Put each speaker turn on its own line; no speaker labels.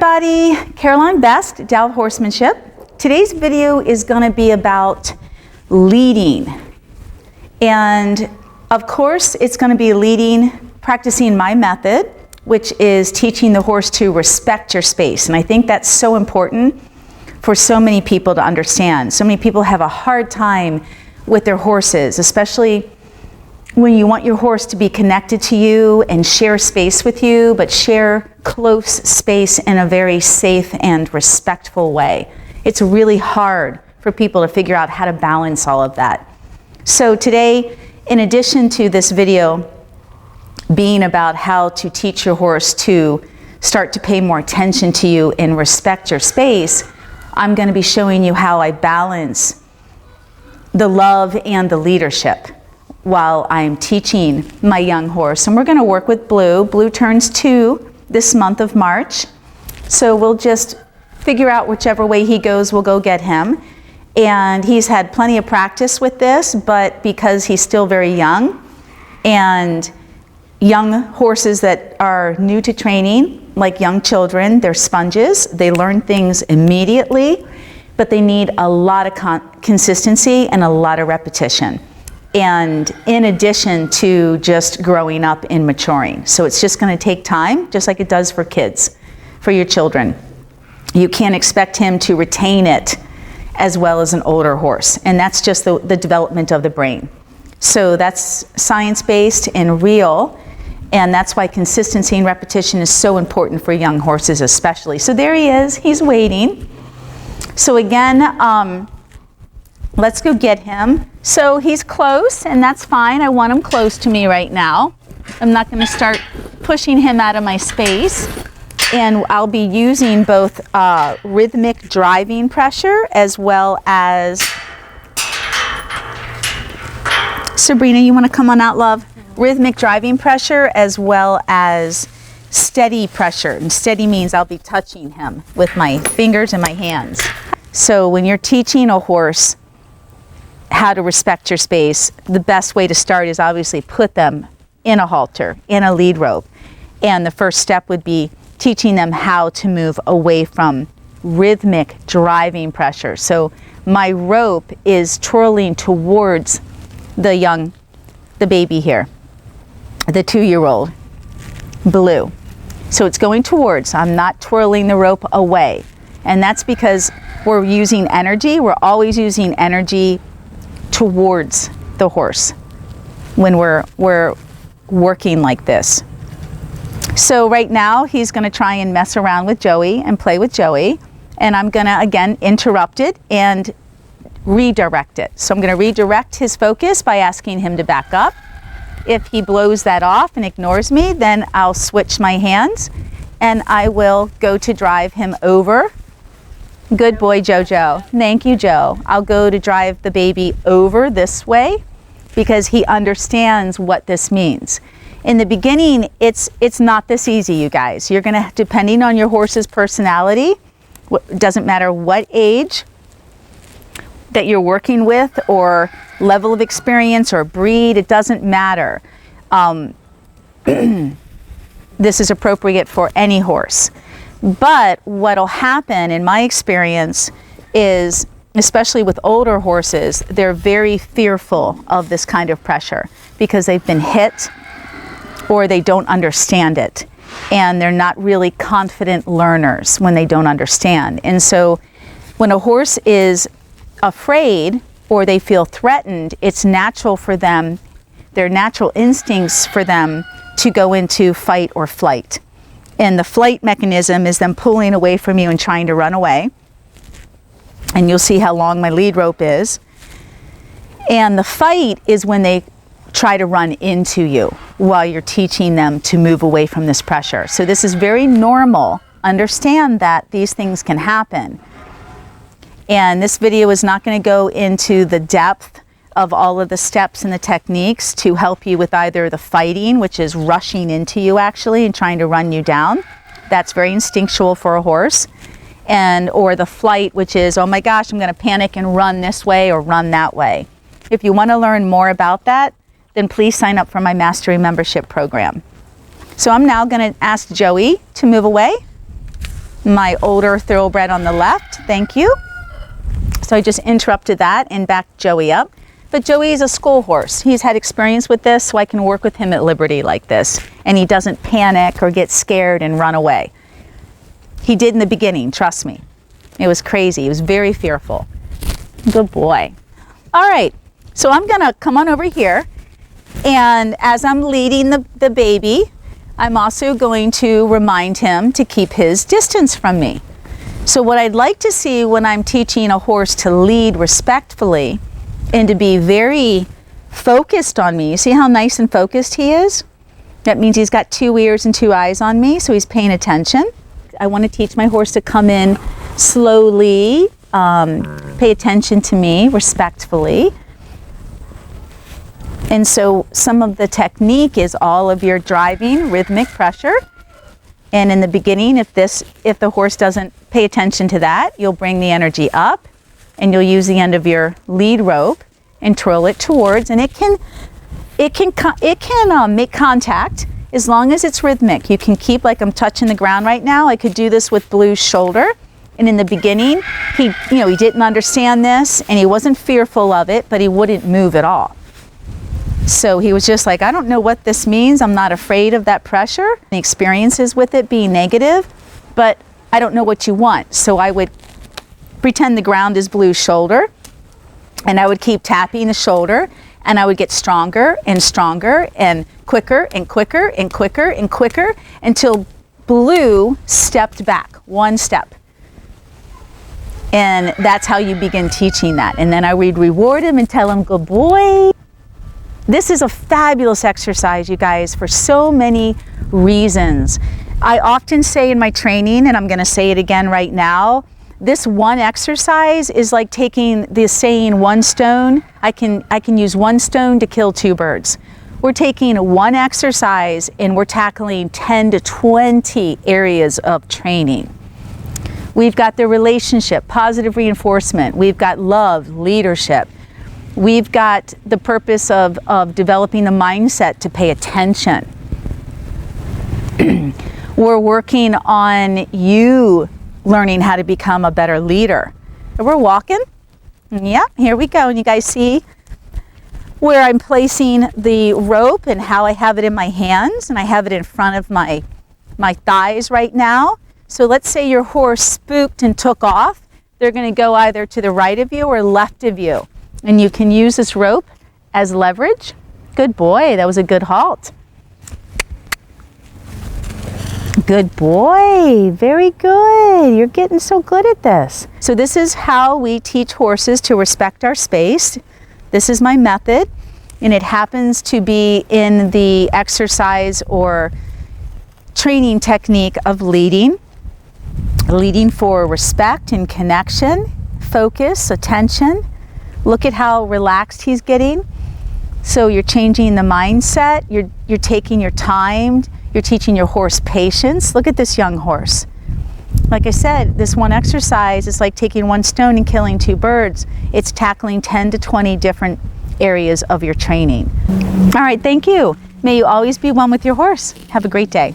everybody, Caroline Best, Dow Horsemanship. Today's video is going to be about leading. And of course, it's going to be leading, practicing my method, which is teaching the horse to respect your space. And I think that's so important for so many people to understand. So many people have a hard time with their horses, especially when you want your horse to be connected to you and share space with you, but share close space in a very safe and respectful way. It's really hard for people to figure out how to balance all of that. So today, in addition to this video being about how to teach your horse to start to pay more attention to you and respect your space, I'm going to be showing you how I balance the love and the leadership while I'm teaching my young horse. And we're going to work with Blue. Blue turns 2 this month of March. So we'll just figure out whichever way he goes, we'll go get him. And he's had plenty of practice with this, but because he's still very young, and young horses that are new to training, like young children, they're sponges. They learn things immediately, but they need a lot of consistency and a lot of repetition. And in addition to just growing up and maturing. So it's just going to take time, just like it does for kids, for your children. You can't expect him to retain it as well as an older horse. And that's just the development of the brain. So that's science-based and real. And that's why consistency and repetition is so important for young horses especially. So there he is, he's waiting. So again, let's go get him. So he's close, and that's fine. I want him close to me right now. I'm not going to start pushing him out of my space. And I'll be using both rhythmic driving pressure as well as... Sabrina, you want to come on out, love? Rhythmic driving pressure as well as steady pressure. And steady means I'll be touching him with my fingers and my hands. So when you're teaching a horse how to respect your space, the best way to start is obviously put them in a halter, in a lead rope. And the first step would be teaching them how to move away from rhythmic driving pressure. So my rope is twirling towards the baby here, the 2-year-old, Blue. So it's going towards, I'm not twirling the rope away. And that's because we're using energy. We're always using energy towards the horse when we're working like this. So right now he's going to try and mess around with Joey and play with Joey, and I'm going to again interrupt it and redirect it. So I'm going to redirect his focus by asking him to back up. If he blows that off and ignores me, then I'll switch my hands and I will go to drive him over. Good boy, Jojo. Thank you, Joe. I'll go to drive the baby over this way because he understands what this means. In the beginning, it's not this easy, you guys. You're gonna, depending on your horse's personality, doesn't matter what age that you're working with or level of experience or breed, it doesn't matter. This is appropriate for any horse. But what'll happen in my experience is, especially with older horses, they're very fearful of this kind of pressure because they've been hit or they don't understand it. And they're not really confident learners when they don't understand. And so when a horse is afraid or they feel threatened, it's natural for them, their natural instincts for them to go into fight or flight. And the flight mechanism is them pulling away from you and trying to run away. And you'll see how long my lead rope is. And the fight is when they try to run into you while you're teaching them to move away from this pressure. So this is very normal. Understand that these things can happen. And this video is not going to go into the depth of all of the steps and the techniques to help you with either the fighting, which is rushing into you actually and trying to run you down. That's very instinctual for a horse. Or the flight, which is, oh my gosh, I'm going to panic and run this way or run that way. If you want to learn more about that, then please sign up for my Mastery Membership program. So I'm now going to ask Joey to move away. my older thoroughbred on the left. Thank you. So I just interrupted that and backed Joey up. But Joey is a school horse. He's had experience with this, so I can work with him at liberty like this. And he doesn't panic or get scared and run away. He did in the beginning, trust me. It was crazy. He was very fearful. Good boy. All right, so I'm gonna come on over here, and as I'm leading the baby, I'm also going to remind him to keep his distance from me. So what I'd like to see when I'm teaching a horse to lead respectfully and to be very focused on me, you see how nice and focused he is? That means he's got 2 ears and 2 eyes on me, so he's paying attention. I want to teach my horse to come in slowly, pay attention to me respectfully. And so some of the technique is all of your driving, rhythmic pressure. And in the beginning, if the horse doesn't pay attention to that, you'll bring the energy up and you'll use the end of your lead rope and twirl it towards, and it can make contact as long as it's rhythmic. You can keep, like I'm touching the ground right now. I could do this with Blue's shoulder. And in the beginning, he didn't understand this and he wasn't fearful of it, but he wouldn't move at all. So he was just like, I don't know what this means. I'm not afraid of that pressure. The experiences with it being negative, but I don't know what you want. So I would pretend the ground is Blue's shoulder, and I would keep tapping the shoulder, and I would get stronger and stronger and quicker and quicker and quicker and quicker until Blue stepped back 1 step. And that's how you begin teaching that. And then I would reward him and tell him, good boy. This is a fabulous exercise, you guys, for so many reasons. I often say in my training, and I'm going to say it again right now, this one exercise is like taking the saying, one stone. I can use 1 stone to kill 2 birds. We're taking one exercise and we're tackling 10 to 20 areas of training. We've got the relationship, positive reinforcement. We've got love, leadership. We've got the purpose of developing the mindset to pay attention. We're working on you learning how to become a better leader. We're walking. Yeah, here we go. And you guys see where I'm placing the rope and how I have it in my hands, and I have it in front of my thighs right now. So let's say your horse spooked and took off. They're going to go either to the right of you or left of you. And you can use this rope as leverage. Good boy, that was a good halt. Good boy, very good. You're getting so good at this. So this is how we teach horses to respect our space. This is my method, and it happens to be in the exercise or training technique of leading. Leading for respect and connection, focus, attention. Look at how relaxed he's getting. So you're changing the mindset, you're taking your time, you're teaching your horse patience. Look at this young horse. Like I said, this one exercise is like taking 1 stone and killing 2 birds. It's tackling 10 to 20 different areas of your training. All right, thank you. May you always be one with your horse. Have a great day.